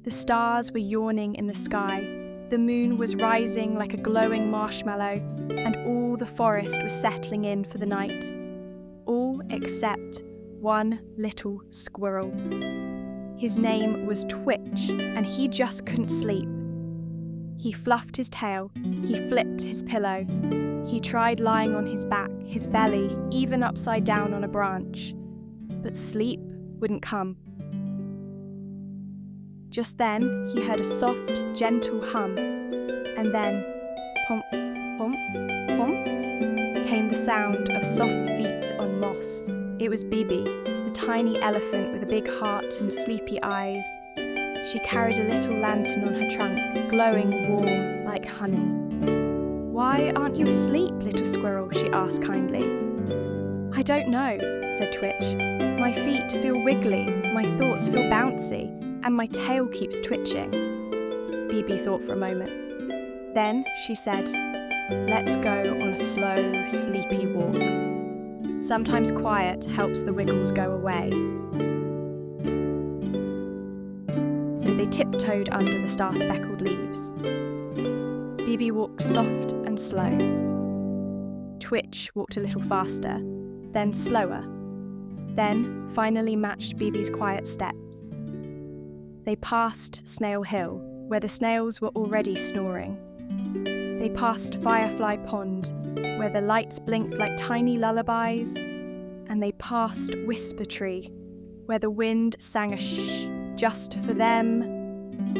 The stars were yawning in the sky, the moon was rising like a glowing marshmallow, and all the forest was settling in for the night. All except one little squirrel. His name was Twitch, and he just couldn't sleep. He fluffed his tail, he flipped his pillow, he tried lying on his back, his belly, even upside down on a branch. But sleep wouldn't come. Just then, he heard a soft, gentle hum, and then, pomp, pomp, pomp, came the sound of soft feet on moss. It was Bibi, the tiny elephant with a big heart and sleepy eyes. She carried a little lantern on her trunk, glowing warm like honey. "Why aren't you asleep, little squirrel?" she asked kindly. "I don't know," said Twitch. "My feet feel wiggly, my thoughts feel bouncy, and my tail keeps twitching." Bibi thought for a moment. Then she said, "Let's go on a slow, sleepy walk. Sometimes quiet helps the wiggles go away." So they tiptoed under the star-speckled leaves. Bibi walked soft and slow. Twitch walked a little faster, then slower, then finally matched Bibi's quiet steps. They passed Snail Hill, where the snails were already snoring. They passed Firefly Pond, where the lights blinked like tiny lullabies, and they passed Whisper Tree, where the wind sang a shh just for them.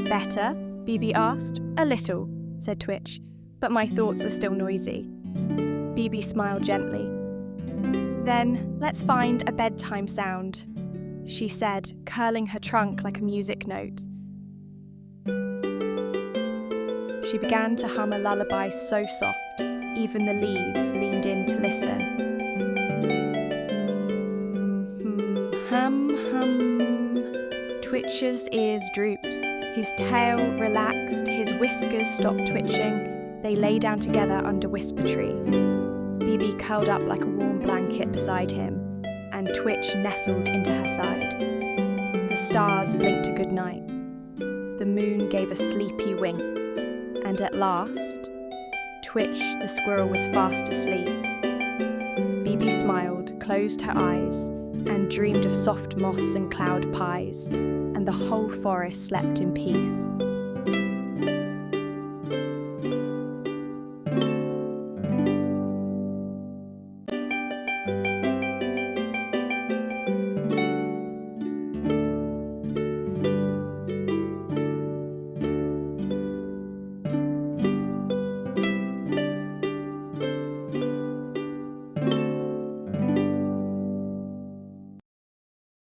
"Better?" Bibi asked. "A little," said Twitch, "but my thoughts are still noisy." Bibi smiled gently. "Then let's find a bedtime sound," she said, curling her trunk like a music note. She began to hum a lullaby so soft, even the leaves leaned in to listen. Hum, hum. Twitch's ears drooped, his tail relaxed, his whiskers stopped twitching. They lay down together under Whisper Tree. Bibi curled up like a warm blanket beside him, and Twitch nestled into her side. The stars blinked a good night. The moon gave a sleepy wink, and at last, Twitch the squirrel was fast asleep. Bibi smiled, closed her eyes, and dreamed of soft moss and cloud pies, and the whole forest slept in peace.